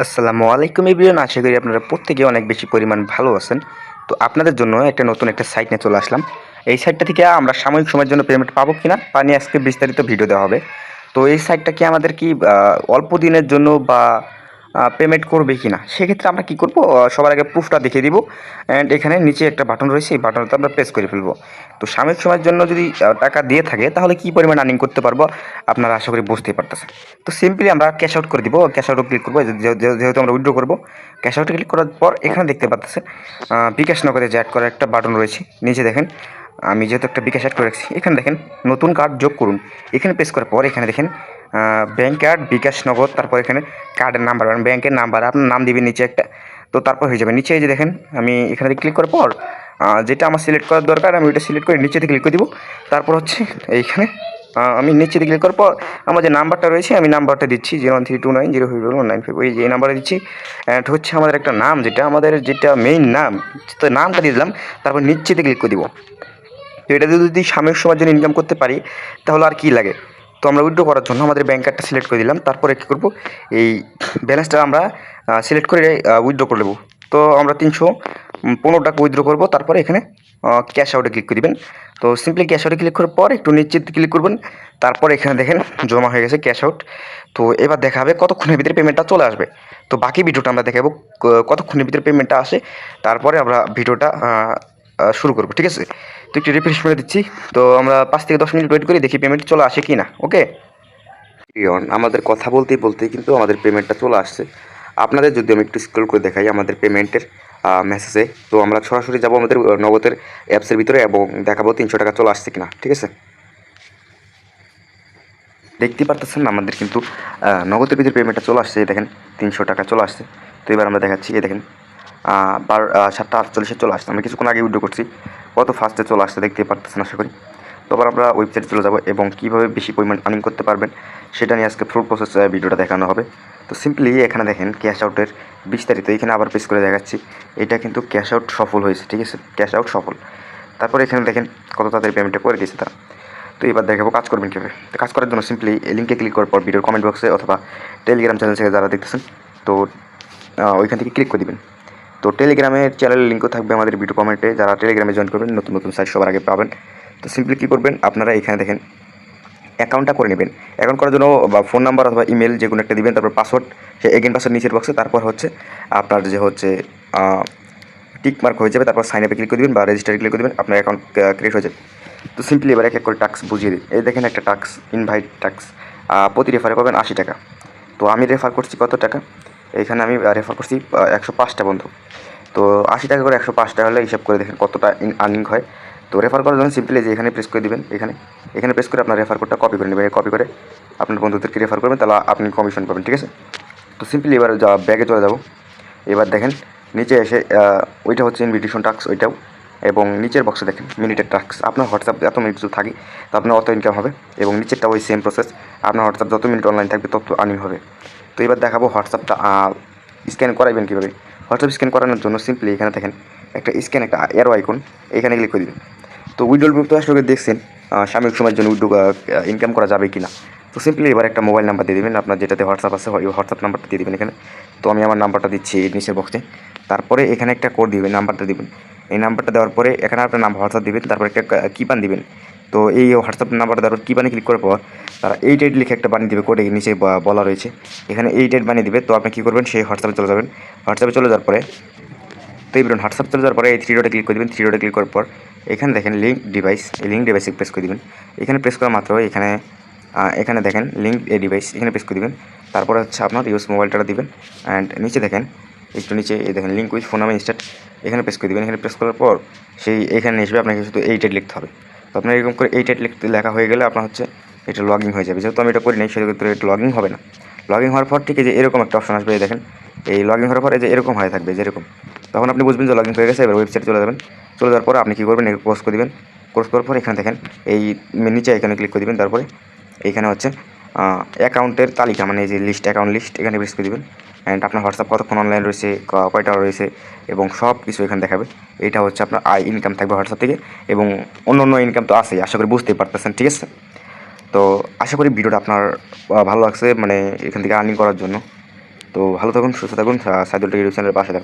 আসসালামু আলাইকুম এভরিওয়ান, আশা করি আপনারা প্রত্যেকে অনেক বেশি পরিমাণ ভালো আছেন। তো আপনাদের জন্য নতুন একটা সাইট নিয়ে চলে আসলাম। এই সাইটটা থেকে আমরা সাময়িক সময়ের জন্য পেমেন্ট পাবো কিনা তা নিয়ে আজকে বিস্তারিত ভিডিও দেওয়া হবে। তো এই সাইটটা কি আমাদের কি অল্প দিনের জন্য বা পেমেন্ট করবে কিনা, সেক্ষেত্রে আমরা কি করব, সবার আগে প্রুফটা দেখিয়ে দিব। অ্যান্ড এখানে নিচে একটা বাটন রয়েছে, এই বাটনটা আমরা প্রেস করে ফেলবো। তো সাময়িক সময়ের জন্য যদি টাকা দিয়ে থাকে তাহলে কি পরিমাণ আর্নিং করতে পারবো আপনারা আশা করি বুঝতেই পারতেছেন। তো সিম্পলি আমরা ক্যাশ আউট করে দিব, ক্যাশ আউটে ক্লিক করবো, যেহেতু আমরা উইথড্র করবো। ক্যাশ আউটে ক্লিক করার পর এখানে দেখতে পাচ্ছেন বিকাশ নগদে যে অ্যাড করার একটা বাটন রয়েছে, নিচে দেখেন। আমি যেহেতু একটা বিকাশ অ্যাড করে রাখছি, এখানে দেখেন নতুন কার্ড যোগ করুন। এখানে প্রেস করার পর এখানে দেখেন ব্যাঙ্ক কার্ড, বিকাশ নগদ, তারপর এখানে কার্ডের নাম্বার, মানে ব্যাংকের নাম্বার আপনার নাম দিবেন নিচে একটা। তো তারপর হয়ে যাবে। নিচে এই যে দেখেন, আমি এখানে ক্লিক করার পর যেটা আমার সিলেক্ট করার দরকার আমি ওইটা সিলেক্ট করে নিচেতে ক্লিক করে দিব। তারপর হচ্ছে এইখানে আমি নিচে ক্লিক করার পর আমার যে নাম্বারটা রয়েছে আমি নাম্বারটা দিচ্ছি 0132905 ওই যে এই নাম্বারে দিচ্ছি। অ্যান্ড হচ্ছে আমাদের একটা নাম, যেটা মেইন নাম, তো নামটা দিয়ে দিলাম। তারপর নিচেতে ক্লিক করে দিব। তো এটা যদি সাময়িক সময়ের জন্য ইনকাম করতে পারি তাহলে আর কি লাগে। তো আমরা উইথড্র করার জন্য আমাদের ব্যাঙ্ক কার্ডটা সিলেক্ট করে দিলাম। তারপরে কী করবো, এই ব্যালেন্সটা আমরা সিলেক্ট করে উইথড্র করে দেবো। তো আমরা 315 টাকা উইথড্র করবো। তারপরে এখানে ক্যাশ আউটে ক্লিক করে দেবেন। তো সিম্পলি ক্যাশ আউটে ক্লিক করার পর একটু নিচে ক্লিক করবেন। তারপর এখানে দেখেন জমা হয়ে গেছে ক্যাশ আউট। তো এবার দেখাবে কতক্ষণের ভিতরে পেমেন্টটা চলে আসবে। তো বাকি ভিডিওটা আমরা দেখাবো কতক্ষণের ভিতরে পেমেন্টটা আসে। তারপরে আমরা ভিডিওটা শুরু করবো, ঠিক আছে। তো একটু রিফ্রেশ করে দিচ্ছি। তো আমরা 5 থেকে 10 মিনিট ওয়েট করি, দেখি পেমেন্ট চলে আসে কি না। ওকে, আমাদের কথা বলতেই বলতেই কিন্তু আমাদের পেমেন্টটা চলে আসছে। আপনাদের যদি আমি একটু স্ক্রল করে দেখাই আমাদের পেমেন্টের মেসেজে, তো আমরা সরাসরি যাব আমাদের নগদের অ্যাপসের ভিতরে এবং দেখাবো 300 টাকা চলে আসছে কিনা, ঠিক আছে। দেখতেই পারতেছেন আমাদের কিন্তু নগদের ভিতরে পেমেন্টটা চলে আসছে। দেখেন 300 টাকা চলে আসছে। তো এবার আমরা দেখাচ্ছি, দেখেন 7:48 চলে আসছে। আমরা কিছুক্ষণ আগে উইথড্র করছি, কত ফাস্টে চলে আসছে দেখতেই পারতেছেন আশা করি। তো আবার আমরা ওয়েবসাইটে চলে যাব এবং কীভাবে বেশি পরিমাণ আর্নিং করতে পারবেন সেটা নিয়ে আজকে ফুল প্রসেস ভিডিওটা দেখানো হবে। তো সিম্পলি এখানে দেখেন ক্যাশ আউটের বিস্তারিত, এখানে আবার পেস করে দেখাচ্ছি। এটা কিন্তু ক্যাশ আউট সফল হয়েছে, ঠিক আছে, ক্যাশ আউট সফল। তারপরে এখানে দেখেন কত তাড়াতাড়ি পেমেন্টটা করে দিয়েছে তারা। তো এবার দেখাবো কাজ করবেন কীভাবে। তো কাজ করার জন্য সিম্পলি লিঙ্কে ক্লিক করার পর ভিডিওর কমেন্ট বক্সে অথবা টেলিগ্রাম চ্যানেল থেকে যারা দেখতেছেন, তো ওইখান থেকে ক্লিক করে দিবেন। তো টেলিগ্রামের চ্যানেলের লিঙ্কও থাকবে আমাদের ভিডিও কমেন্টে, যারা টেলিগ্রামে জয়েন করবেন নতুন নতুন সাইট সবার আগে পাবেন। তো সিম্পলি কী করবেন, আপনারা এখানে দেখেন অ্যাকাউন্টটা করে নেবেন। অ্যাকাউন্ট করার জন্য বা ফোন নাম্বার অথবা ইমেল যে কোনো একটা দিবেন, তারপর পাসওয়ার্ড, সে এগেন পাসওয়ার্ড নিচের বক্সে। তারপর হচ্ছে আপনার যে হচ্ছে টিক মার্ক হয়ে যাবে, তারপর সাইন আপে ক্লিক করে দেবেন বা রেজিস্টারে ক্লিক করে দেবেন, আপনার অ্যাকাউন্ট ক্রিয়েট হয়ে যাবে। তো সিম্পলি এবার এক এক করে টাস্ক বুঝিয়ে দিই। এই দেখেন একটা টাস্ক, ইনভাইট টাস্ক, প্রতি রেফারে পাবেন 80 টাকা। তো আমি রেফার করছি কত টাকা, এইখানে আমি রেফার করছি 105টা বন্ধু। তো 80 টাকা করে 105টা হলে হিসাব করে দেখেন কতটা আর্নিং হয়। তো রেফার করার জন্য সিম্পলি যে এখানে প্রেস করে দেবেন, এখানে প্রেস করে আপনার রেফার কোডটা কপি করে নেবেন। কপি করে আপনার বন্ধুদেরকে রেফার করবেন, তাহলে আপনি কমিশন পাবেন, ঠিক আছে। তো সিম্পলি এবার ব্যাগে চলে যাব। এবার দেখেন নিচে এসে ওইটা হচ্ছে ইনভিটেশন টাস্ক, ওইটাও। এবং নিচের বক্সে দেখেন মিনিটের টাস্ক, আপনার হোয়াটসঅ্যাপ এত মিনিট যদি থাকে তো আপনার অত ইনকাম হবে। এবং নিচেরটা ওই সেম প্রসেস, আপনার হোয়াটসঅ্যাপ যত মিনিট অনলাইন থাকবে তত আর্নিং হবে। তো এবার দেখাবো হোয়াটসঅ্যাপটা স্ক্যান করাইবেন কীভাবে। হোয়াটসঅ্যাপ স্ক্যান করানোর জন্য সিম্পলি এখানে দেখেন একটা স্ক্যান, একটা এরো আইকন, এখানে ক্লিক করে দিবেন। তো উইড্রোল গ্রুপ তো আসলে দেখছেন সাময়িক সময়ের জন্য উইড্রো ইনকাম করা যাবে কি না। তো সিম্পলি এবার একটা মোবাইল নাম্বার দিয়ে দেবেন, আপনার যেটাতে হোয়াটসঅ্যাপ আছে ওই হোয়াটসঅ্যাপ নাম্বারটা দিয়ে দেবেন এখানে। তো আমি আমার নাম্বারটা দিচ্ছি নিচের বক্সে। তারপরে এখানে একটা কোড দিবেন, নাম্বারটা দিবেন। এই নাম্বারটা দেওয়ার পরে এখানে আপনার নাম হোয়াটসঅ্যাপ দিবেন, তারপর একটা কিপান দিবেন। তো এই হোয়াটসঅ্যাপ নাম্বারটা দেওয়ার কিপানে ক্লিক করার পর তারা 88 লিখে একটা বানিয়ে দেবে, কোডে নিচে বলা রয়েছে, এখানে 88 বানিয়ে দিবে। তো আপনি কী করবেন, সেই হোয়াটসঅ্যাপে চলে যাবেন। হোয়াটসঅ্যাপে চলে যাওয়ার পরে তো এই হোয়াটসঅ্যাপ চলে যাওয়ার পরে এই থ্রি ডটে ক্লিক করে দেবেন। থ্রি ডটে ক্লিক করার পর এখানে দেখেন লিঙ্ক ডিভাইস, এই লিঙ্ক ডিভাইসে প্রেস করে দেবেন। এখানে প্রেস করা মাত্র এখানে দেখেন লিঙ্ক এ ডিভাইস, এখানে প্রেস করে দেবেন। তারপরে হচ্ছে আপনার ইউজ মোবাইলটা দিবেন। অ্যান্ড নিচে দেখেন একটু নিচে এই দেখেন লিঙ্ক উইথ ফোন নামে ইনস্টার্ট, এখানে প্রেস করে দেবেন। এখানে প্রেস করার পর এখানে এসবে আপনাকে শুধু 88 লিখতে হবে। তো আপনার এরকম করে 88 লেখা হয়ে গেলে আপনার হচ্ছে এটা লগ ইন হয়ে যাবে। যেহেতু আমি এটা করি নাই সেক্ষেত্রে এটা লগ ইন হবে না। লগ ইন হওয়ার পর ঠিক এই যে এরকম একটা অপশন আসবে, এই দেখেন এই লগ ইন হওয়ার পর এই যে এরকম হয়ে থাকবে যেরকম, তখন আপনি বুঝবেন যে লগ ইন হয়ে গেছে। এবার ওয়েবসাইটে চলে যাবেন। চলে যাওয়ার পর আপনি কী করবেন, ক্লোজ করে দেবেন। ক্লোজ করার পর এখানে দেখেন এই নিচে এখানে ক্লিক করে দেবেন। তারপরে এইখানে হচ্ছে অ্যাকাউন্টের তালিকা, মানে এই যে লিস্ট, অ্যাকাউন্ট লিস্ট, এখানে প্রেস করে দেবেন। অ্যান্ড আপনার হোয়াটসঅ্যাপ কতক্ষণ অনলাইন রয়েছে, কয়টা রয়েছে এবং সব কিছু এখানে দেখাবে। এটা হচ্ছে আপনার ইনকাম থাকবে হোয়াটসঅ্যাপ থেকে। এবং অন্য অন্য ইনকাম তো আছেই, আশা করি বুঝতেই পারতেছেন, ঠিক আছে। তো আশা করি ভিডিওটা আপনার ভালো লাগছে, মানে এখান থেকে আর্নিং করার জন্য। তো ভালো থাকুন, সুস্থ থাকুন, সাইদুল টেক ইউটিউব চ্যানেলের পাশে থাকুন।